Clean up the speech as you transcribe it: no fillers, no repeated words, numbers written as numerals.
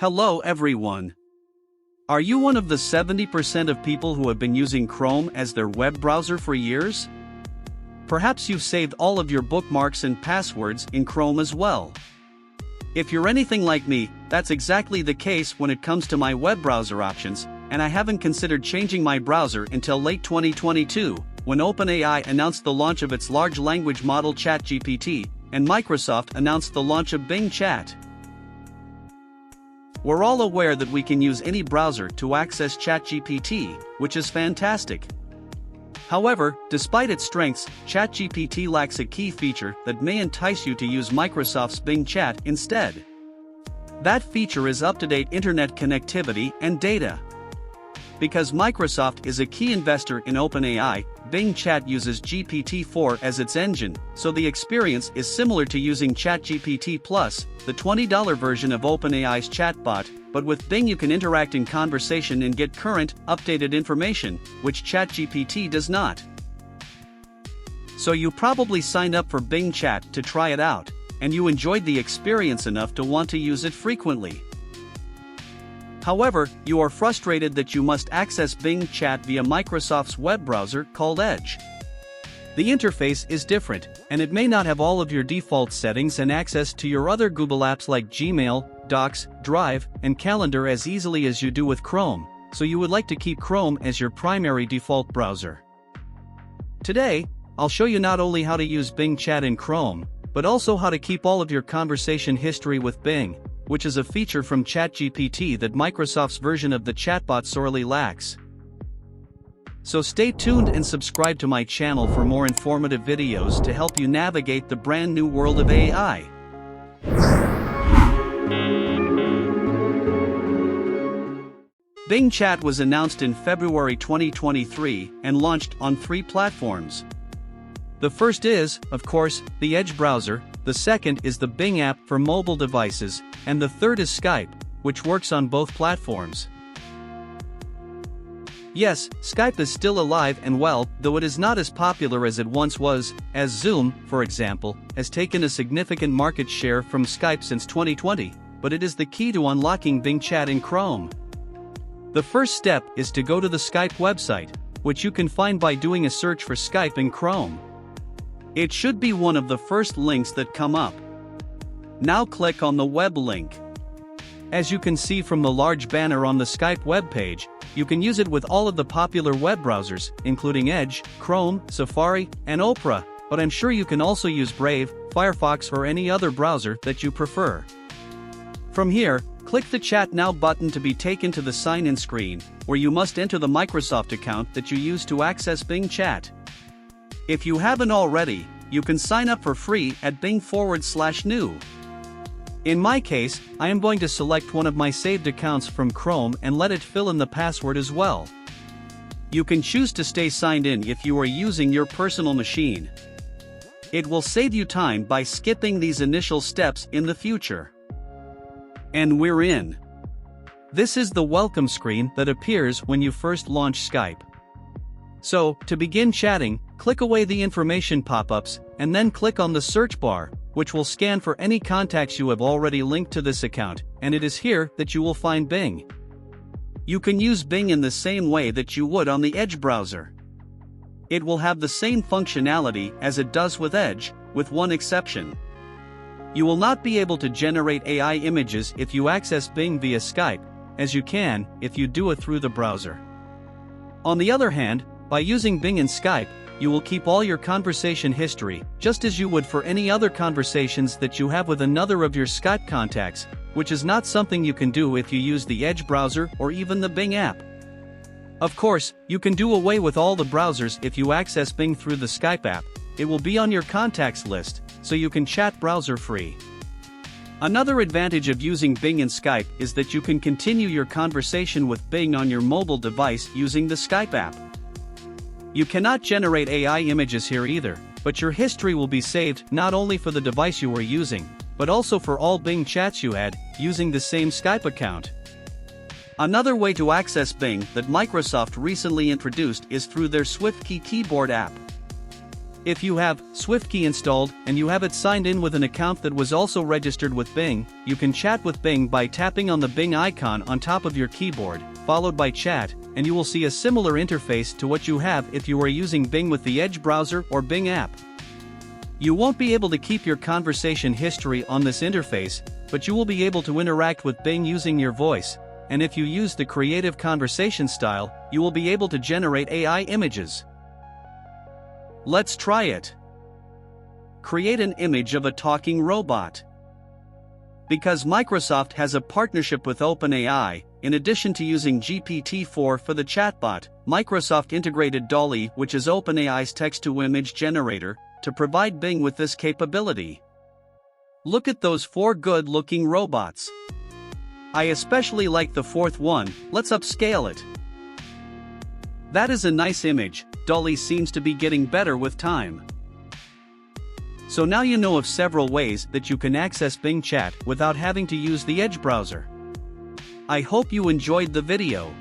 Hello everyone. Are you one of the 70% of people who have been using Chrome as their web browser for years? Perhaps you've saved all of your bookmarks and passwords in Chrome as well. If you're anything like me, that's exactly the case when it comes to my web browser options, and I haven't considered changing my browser until late 2022, when OpenAI announced the launch of its large language model ChatGPT, and Microsoft announced the launch of Bing Chat. We're all aware that we can use any browser to access ChatGPT, which is fantastic. However, despite its strengths, ChatGPT lacks a key feature that may entice you to use Microsoft's Bing Chat instead. That feature is up-to-date internet connectivity and data. Because Microsoft is a key investor in OpenAI, Bing Chat uses GPT-4 as its engine, so the experience is similar to using ChatGPT Plus, the $20 version of OpenAI's chatbot, but with Bing you can interact in conversation and get current, updated information, which ChatGPT does not. So you probably signed up for Bing Chat to try it out, and you enjoyed the experience enough to want to use it frequently. However, you are frustrated that you must access Bing Chat via Microsoft's web browser called Edge. The interface is different, and it may not have all of your default settings and access to your other Google apps like Gmail, Docs, Drive, and Calendar as easily as you do with Chrome, so you would like to keep Chrome as your primary default browser. Today, I'll show you not only how to use Bing Chat in Chrome, but also how to keep all of your conversation history with Bing, which is a feature from ChatGPT that Microsoft's version of the chatbot sorely lacks. So stay tuned and subscribe to my channel for more informative videos to help you navigate the brand new world of AI. Bing Chat was announced in February 2023 and launched on 3 platforms. The first is, of course, the Edge browser, the second is the Bing app for mobile devices, and the third is Skype, which works on both platforms. Yes, Skype is still alive and well, though it is not as popular as it once was, as Zoom, for example, has taken a significant market share from Skype since 2020, but it is the key to unlocking Bing Chat in Chrome. The first step is to go to the Skype website, which you can find by doing a search for Skype in Chrome. It should be one of the first links that come up. Now click on the web link. As you can see from the large banner on the Skype webpage, you can use it with all of the popular web browsers, including Edge, Chrome, Safari, and Opera, but I'm sure you can also use Brave, Firefox or any other browser that you prefer. From here, click the Chat Now button to be taken to the sign-in screen, where you must enter the Microsoft account that you use to access Bing Chat. If you haven't already, you can sign up for free at Bing/new. In my case, I am going to select one of my saved accounts from Chrome and let it fill in the password as well. You can choose to stay signed in if you are using your personal machine. It will save you time by skipping these initial steps in the future. And we're in. This is the welcome screen that appears when you first launch Skype. So, to begin chatting, click away the information pop-ups, and then click on the search bar, which will scan for any contacts you have already linked to this account, and it is here that you will find Bing. You can use Bing in the same way that you would on the Edge browser. It will have the same functionality as it does with Edge, with one exception. You will not be able to generate AI images if you access Bing via Skype, as you can if you do it through the browser. On the other hand, by using Bing in Skype, you will keep all your conversation history, just as you would for any other conversations that you have with another of your Skype contacts, which is not something you can do if you use the Edge browser or even the Bing app. Of course, you can do away with all the browsers if you access Bing through the Skype app. It will be on your contacts list, so you can chat browser-free. Another advantage of using Bing in Skype is that you can continue your conversation with Bing on your mobile device using the Skype app. You cannot generate AI images here either, but your history will be saved not only for the device you were using, but also for all Bing chats you had, using the same Skype account. Another way to access Bing that Microsoft recently introduced is through their Swiftkey keyboard app. If you have Swiftkey installed and you have it signed in with an account that was also registered with Bing, you can chat with Bing by tapping on the Bing icon on top of your keyboard, followed by chat, and you will see a similar interface to what you have if you are using Bing with the Edge browser or Bing app. You won't be able to keep your conversation history on this interface, but you will be able to interact with Bing using your voice, and if you use the creative conversation style, you will be able to generate AI images. Let's try it. Create an image of a talking robot. Because Microsoft has a partnership with OpenAI, in addition to using GPT-4 for the chatbot, Microsoft integrated DALL-E, which is OpenAI's text-to-image generator, to provide Bing with this capability. Look at those 4 good-looking robots. I especially like the 4th one. Let's upscale it. That is a nice image. DALL-E seems to be getting better with time. So now you know of several ways that you can access Bing Chat without having to use the Edge browser. I hope you enjoyed the video.